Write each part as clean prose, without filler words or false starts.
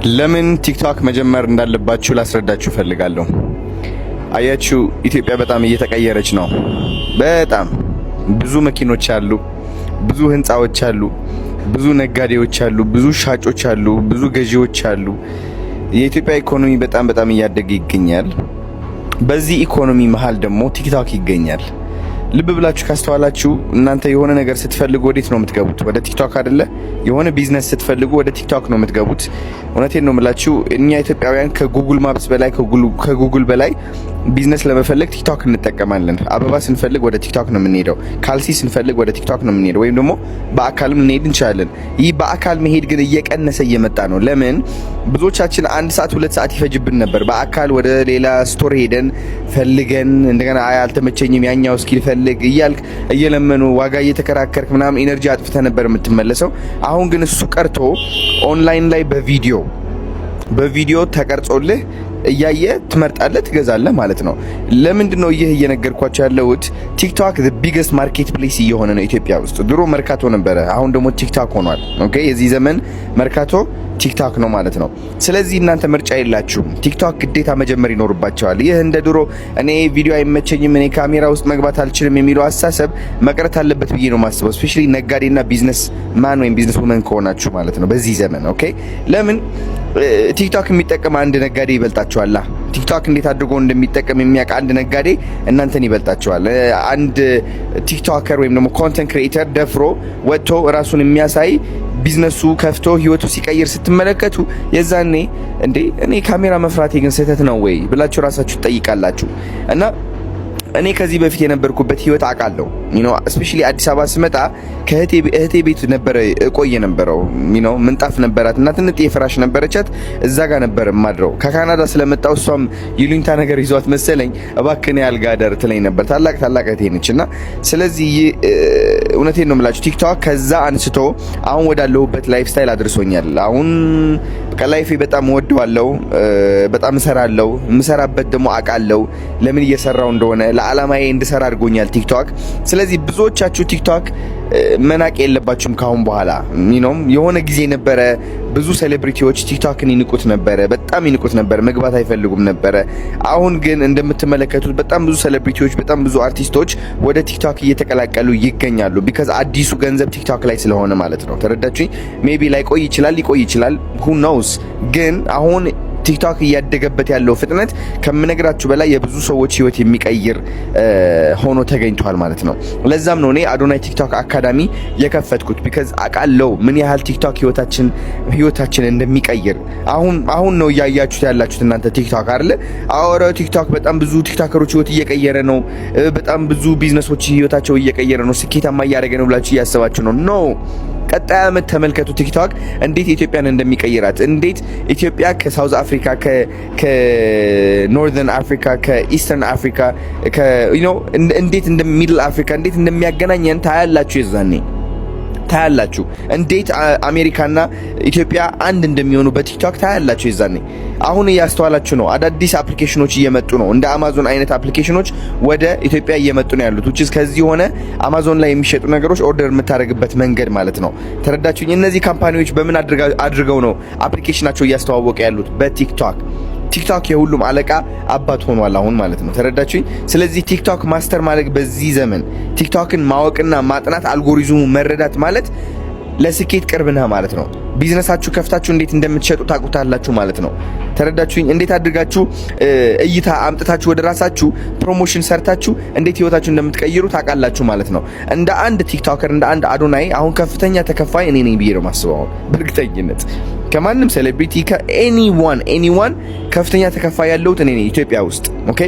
ለምን ቲክቶክ መጀመር እንዳለባችሁ ላስረዳችሁ ፈልጋለሁ። አያችሁ ኢትዮጵያ በጣም እየተቀየረች ነው። በጣም ብዙ መኪኖች አሉ፣ ብዙ ህንጻዎች አሉ፣ ብዙ ነጋዴዎች አሉ፣ ብዙ ሻጮች አሉ፣ ብዙ ገዢዎች አሉ። የኢትዮጵያ ኢኮኖሚ በጣም እያደገ ይገኛል። በዚህ ኢኮኖሚ መሃል ደግሞ ቲክቶክ ይገኛል። ልብ ብላችሁ ካስተዋላችሁ እናንተ የሆነ ነገር ስትፈልጉ ወዴት ነው የምትገቡት? ወደ ቲክቶክ አይደለ? የሆነ ቢዝነስ ስትፈልጉ ወደ ቲክቶክ ነው የምትገቡት። እውነቴን ነው የምላችሁ። እኛ ኢትዮጵያውያን ከጉግል ማፕስ በላይ ከጉግል በላይ ቢዝነስ ለመፈለግ ቲክቶክ እንጠቀማለን። አበባ ስንፈልግ ወደ ቲክቶክ ነው የምንሄደው። ካልሲ ስንፈልግ ወደ ቲክቶክ ነው የምንሄደው። ወይም ደግሞ በአካልም ልንሄድ እንችላለን። ይህ በአካል መሄድ ግን እየቀነሰ እየመጣ ነው። ለምን? ብዙዎቻችን 1 ሰዓት 2 ሰዓት ይፈጅብን ነበር በአካል ወደ ሌላ ስቶር ሄደን ፈልገን እንደገና አልተመቸኝም ያኛው ስኪል ፈልግ እያልክ እየለመኑ ዋጋ እየተከራከርክ ምናምን ኢነርጂ አጥፍተ ነበር የምትመለሰው። አሁን ግን እሱ ቀርቶ ኦንላይን ላይ በቪዲዮ ተቀርጾልህ እያየ ትመርጣለህ፣ ትገዛለህ ማለት ነው። ለምንድን ነው ይህ እየነገርኳቸው ያለሁት? ቲክቶክ the biggest market place እየሆነ ነው ኢትዮጵያ ውስጥ። ድሮ መርካቶ ነበረ፣ አሁን ደግሞ ቲክቶክ ሆኗል። ኦኬ፣ የዚህ ዘመን መርካቶ ቲክቶክ ነው ማለት ነው። ስለዚህ እናንተ ምርጫ የላችሁም። ቲክቶክ ግዴታ መጀመር ይኖርባቸዋል። ይህ እንደ ድሮ እኔ ቪዲዮ አይመቸኝም፣ እኔ ካሜራ ውስጥ መግባት አልችልም የሚለው አስተሳሰብ መቅረት አለበት ብዬ ነው ማስበው። ስፔሻሊ ነጋዴና ቢዝነስ ማን ወይም ቢዝነስ ውመን ከሆናችሁ ማለት ነው በዚህ ዘመን። ኦኬ፣ ለምን ቲክቶክ የሚጠቀም አንድ ነጋዴ ይበልጣችኋል። ቲክቶክ እንዴት አድርጎ እንደሚጠቀም የሚያውቅ አንድ ነጋዴ እናንተን ይበልጣችኋል። አንድ ቲክቶከር ወይም ደግሞ ኮንተንት ክሪኤተር ደፍሮ ወጥቶ ራሱን የሚያሳይ ቢዝነሱ ከፍቶ ህይወቱ ሲቀይር ስትመለከቱ የዛኔ እንዴ እኔ ካሜራ መፍራቴ ግን ስህተት ነው ወይ ብላችሁ ራሳችሁ ትጠይቃላችሁ። እና እኔ ከዚህ በፊት የነበርኩበት ህይወት አውቃለሁ። ስፔሻሊ አዲስ አበባ ስመጣ ከእህቴ ቤት ነበረ እቆይ ነበረው። ምንጣፍ ነበራት እና ትንጥ የፍራሽ ነበረቻት፣ እዛ ጋር ነበር ማድረው። ከካናዳ ስለመጣው እሷም ይሉኝታ ነገር ይዟት መሰለኝ እባክህ ያልጋ ደር ትለኝ ነበር። ታላቅ እህቴ ነች። እና ስለዚህ እውነቴን ነው የምላችሁ ቲክቶክ ከዛ አንስቶ አሁን ወዳለሁበት ላይፍ ስታይል አድርሶኛል። አሁን ላይፌ በጣም ወደዋለሁ፣ በጣም እሰራለሁ። የምሰራበት ደግሞ አውቃለሁ ለምን እየሰራው እንደሆነ ለዓላማዬ እንድሰራ አድርጎኛል ቲክቶክ። ስለዚህ ብዙዎቻችሁ ቲክቶክ መናቅ የለባችሁም ካሁን በኋላ። የሆነ ጊዜ ነበረ ብዙ ሴሌብሪቲዎች ቲክቶክን ይንቁት ነበረ፣ በጣም ይንቁት ነበረ፣ መግባት አይፈልጉም ነበረ። አሁን ግን እንደምትመለከቱት በጣም ብዙ ሴሌብሪቲዎች፣ በጣም ብዙ አርቲስቶች ወደ ቲክቶክ እየተቀላቀሉ ይገኛሉ። ቢካዝ አዲሱ ገንዘብ ቲክቶክ ላይ ስለሆነ ማለት ነው። ተረዳችሁኝ? ሜቢ ላይ ሊቆይ ይችላል who knows። ግን አሁን ቲክቶክ እያደገበት ያለው ፍጥነት ከምነግራችሁ በላይ የብዙ ሰዎች ህይወት የሚቀይር ሆኖ ተገኝቷል ማለት ነው። ለዛም ነው እኔ አዶናይ ቲክቶክ አካዳሚ የከፈትኩት። ቢካዝ አውቃለሁ ምን ያህል ቲክቶክ ህይወታችን እንደሚቀይር። አሁን ነው እያያችሁት ያላችሁት እናንተ ቲክቶክ አይደለ? አወረ ቲክቶክ በጣም ብዙ ቲክቶከሮች ህይወት እየቀየረ ነው። በጣም ብዙ ቢዝነሶች ህይወታቸው እየቀየረ ነው፣ ስኬታማ እያደረገ ነው ብላችሁ እያሰባችሁ ነው። ኖ፣ ቀጣይ ዓመት ተመልከቱ ቲክቶክ እንዴት ኢትዮጵያን እንደሚቀይራት። እንዴት ኢትዮጵያ ከሳውዝ አፍሪካ፣ ከኖርዘርን አፍሪካ፣ ከኢስተርን አፍሪካ እንዴት ሚድል አፍሪካ እንዴት እንደሚያገናኘን ታያላችሁ። የዛኔ ታያላችሁ እንዴት አሜሪካና ኢትዮጵያ አንድ እንደሚሆኑ በቲክቶክ ታያላችሁ የዛኔ። አሁን እያስተዋላችሁ ነው። አዳዲስ አፕሊኬሽኖች እየመጡ ነው። እንደ አማዞን አይነት አፕሊኬሽኖች ወደ ኢትዮጵያ እየመጡ ነው ያሉት። which is ከዚህ ሆነ አማዞን ላይ የሚሸጡ ነገሮች ኦርደር የምታደርግበት መንገድ ማለት ነው። ተረዳችሁኝ? እነዚህ ካምፓኒዎች በምን አድርገው ነው አፕሊኬሽናቸው እያስተዋወቁ ያሉት? በቲክቶክ። ቲክቶክ የሁሉም አለቃ አባት ሆኗል አሁን ማለት ነው። ተረዳችሁኝ? ስለዚህ ቲክቶክ ማስተር ማድረግ በዚህ ዘመን ቲክቶክን ማወቅና ማጥናት አልጎሪዝሙ መረዳት ማለት ለስኬት ቅርብ ነህ ማለት ነው። ቢዝነሳችሁ ከፍታችሁ እንዴት እንደምትሸጡ ታውቁታላችሁ ማለት ነው። ተረዳችሁኝ? እንዴት አድርጋችሁ እይታ አምጥታችሁ ወደ ራሳችሁ ፕሮሞሽን ሰርታችሁ እንዴት ህይወታችሁ እንደምትቀይሩ ታውቃላችሁ ማለት ነው። እንደ አንድ ቲክቶከር እንደ አንድ አዶናይ አሁን ከፍተኛ ተከፋይ እኔ ነኝ ብዬ ነው የማስበው በእርግጠኝነት። ከማንም ሴሌብሪቲ ከኤኒዋን ከፍተኛ ተከፋይ ያለሁት እኔ ነኝ ኢትዮጵያ ውስጥ። ኦኬ፣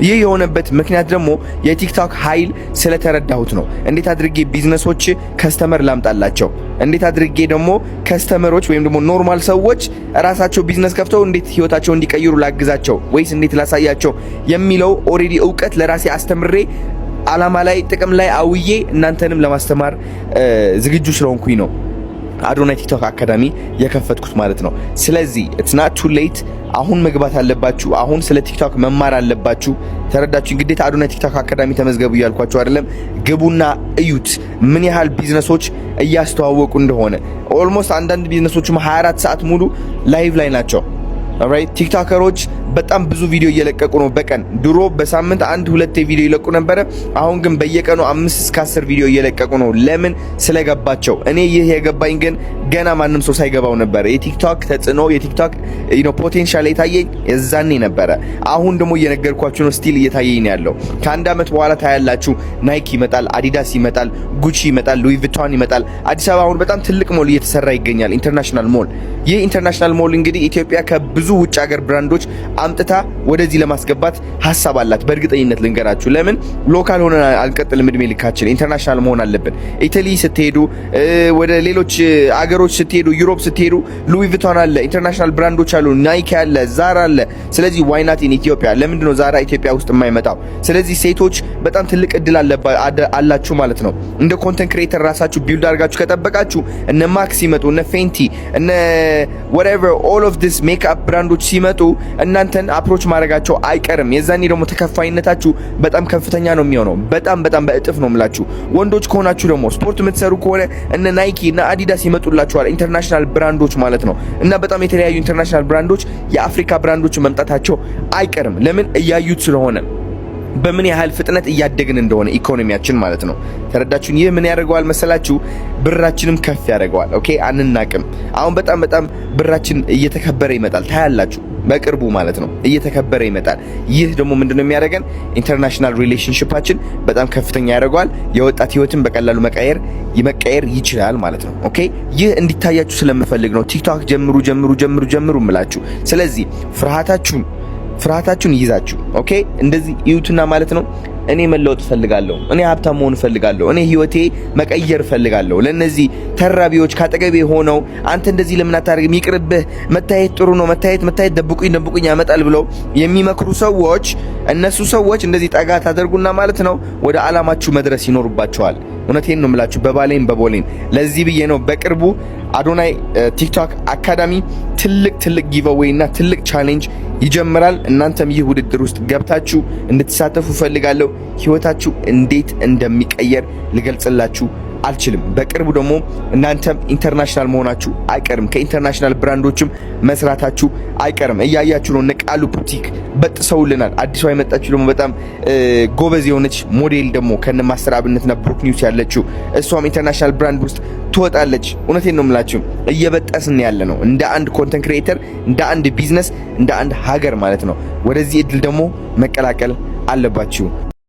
ይህ የሆነበት ምክንያት ደግሞ የቲክቶክ ኃይል ስለተረዳሁት ነው። እንዴት አድርጌ ቢዝነሶች ከስተመር ላምጣላቸው፣ እንዴት አድርጌ ደግሞ ከስተመሮች ወይም ደግሞ ኖርማል ሰዎች ራሳቸው ቢዝነስ ከፍተው እንዴት ህይወታቸው እንዲቀይሩ ላግዛቸው ወይስ እንዴት ላሳያቸው የሚለው ኦሬዲ እውቀት ለራሴ አስተምሬ አላማ ላይ ጥቅም ላይ አውዬ እናንተንም ለማስተማር ዝግጁ ስለሆንኩኝ ነው። አዶናይ ቲክቶክ አካዳሚ የከፈትኩት ማለት ነው። ስለዚህ it's not too late አሁን መግባት አለባችሁ። አሁን ስለ ቲክቶክ መማር አለባችሁ። ተረዳችሁ? ግዴታ አዶናይ ቲክቶክ አካዳሚ ተመዝገቡ እያልኳችሁ አይደለም። ግቡና እዩት ምን ያህል ቢዝነሶች እያስተዋወቁ እንደሆነ። ኦልሞስት አንዳንድ ቢዝነሶችም 24 ሰዓት ሙሉ ላይቭ ላይ ናቸው። ኦልራይት ቲክቶከሮች በጣም ብዙ ቪዲዮ እየለቀቁ ነው በቀን። ድሮ በሳምንት 1-2 ቪዲዮ ይለቁ ነበር። አሁን ግን በየቀኑ 5-10 ቪዲዮ እየለቀቁ ነው። ለምን? ስለገባቸው። እኔ ይህ የገባኝ ግን ገና ማንም ሰው ሳይገባው ነበር። የቲክቶክ ተጽዕኖ የቲክቶክ ፖቴንሻል የታየኝ የዛኔ ነበረ። አሁን ደግሞ እየነገርኳችሁ ነው። ስቲል እየታየኝ ነው ያለው። ከአንድ አመት በኋላ ታያላችሁ። ናይክ ይመጣል፣ አዲዳስ ይመጣል፣ ጉቺ ይመጣል፣ ሉዊ ቪቶን ይመጣል። አዲስ አበባ አሁን በጣም ትልቅ ሞል እየተሰራ ይገኛል። ኢንተርናሽናል ሞል። ይህ ኢንተርናሽናል ሞል እንግዲህ ኢትዮጵያ ከብዙ ውጭ ሀገር ብራንዶች አምጥታ ወደዚህ ለማስገባት ሐሳብ አላት። በእርግጠኝነት ልንገራችሁ። ለምን ሎካል ሆነን አንቀጥልም? እድሜ ልካችን ኢንተርናሽናል መሆን አለብን። ኢታሊ ስትሄዱ፣ ወደ ሌሎች አገሮች ስትሄዱ፣ ዩሮፕ ስትሄዱ ሉዊ ቪቶን አለ፣ ኢንተርናሽናል ብራንዶች አሉ፣ ናይክ አለ፣ ዛራ አለ። ስለዚህ ዋይ ናት ኢን ኢትዮጵያ? ለምንድን ነው ዛራ ኢትዮጵያ ውስጥ የማይመጣው? ስለዚህ ሴቶች በጣም ትልቅ እድል አላችሁ ማለት ነው። እንደ ኮንተንት ክሬተር ራሳችሁ ቢልድ አድርጋችሁ ከጠበቃችሁ እነ ማክስ ሲመጡ፣ እነ ፌንቲ፣ እነ whatever all of this ሜካፕ ብራንዶች ሲመጡ እናንተን አፕሮች ማድረጋቸው አይቀርም። የዛኔ ደግሞ ተከፋይነታችሁ በጣም ከፍተኛ ነው የሚሆነው። በጣም በእጥፍ ነው የምላችሁ። ወንዶች ከሆናችሁ ደግሞ ስፖርት የምትሰሩ ከሆነ እነ ናይኪ እና አዲዳስ ይመጡላችኋል፣ ኢንተርናሽናል ብራንዶች ማለት ነው። እና በጣም የተለያዩ ኢንተርናሽናል ብራንዶች የአፍሪካ ብራንዶች መምጣታቸው አይቀርም። ለምን? እያዩት ስለሆነ በምን ያህል ፍጥነት እያደግን እንደሆነ ኢኮኖሚያችን ማለት ነው። ተረዳችሁን? ይህ ምን ያደርገዋል መሰላችሁ? ብራችንም ከፍ ያደርገዋል። ኦኬ አንናቅም። አሁን በጣም ብራችን እየተከበረ ይመጣል። ታያላችሁ በቅርቡ ማለት ነው እየተከበረ ይመጣል። ይህ ደግሞ ምንድነው የሚያደርገን? ኢንተርናሽናል ሪሌሽንሺፓችን በጣም ከፍተኛ ያደርገዋል። የወጣት ህይወትን በቀላሉ መቀየር ይችላል ማለት ነው። ኦኬ ይህ እንዲታያችሁ ስለምፈልግ ነው ቲክቶክ ጀምሩ እምላችሁ። ስለዚህ ፍርሃታችሁን ይዛችሁ ኦኬ እንደዚህ እዩትና ማለት ነው እኔ መለወጥ ፈልጋለሁ፣ እኔ ሀብታም መሆን ፈልጋለሁ፣ እኔ ህይወቴ መቀየር ፈልጋለሁ። ለነዚህ ተራቢዎች ካጠገቤ ሆነው አንተ እንደዚህ ለምን አታደርግም? ይቅርብህ፣ መታየት ጥሩ ነው፣ መታየት ደብቁኝ ያመጣል ብለው የሚመክሩ ሰዎች እነሱ ሰዎች እንደዚህ ጠጋ ታደርጉና ማለት ነው ወደ አላማችሁ መድረስ ይኖርባቸዋል። እውነቴን ነው የምላችሁ በባሌን በቦሌን። ለዚህ ብዬ ነው በቅርቡ አዶናይ ቲክቶክ አካዳሚ ትልቅ ጊቭአዌይ እና ትልቅ ቻሌንጅ ይጀምራል። እናንተም ይህ ውድድር ውስጥ ገብታችሁ እንድትሳተፉ ፈልጋለሁ። ህይወታችሁ እንዴት እንደሚቀየር ልገልጽላችሁ አልችልም። በቅርቡ ደግሞ እናንተም ኢንተርናሽናል መሆናችሁ አይቀርም። ከኢንተርናሽናል ብራንዶችም መስራታችሁ አይቀርም። እያያችሁ ነው። ነቃሉ ቡቲክ በጥሰውልናል። አዲሷ የመጣችሁ ደግሞ በጣም ጎበዝ የሆነች ሞዴል ደግሞ ከነ ማስተር አብነትና ብሩክ ኒውስ ያለችው እሷም ኢንተርናሽናል ብራንድ ውስጥ ትወጣለች። እውነቴን ነው የምላችሁ እየበጠስን ያለ ነው እንደ አንድ ኮንተንት ክሬተር፣ እንደ አንድ ቢዝነስ፣ እንደ አንድ ሀገር ማለት ነው። ወደዚህ እድል ደግሞ መቀላቀል አለባችሁ።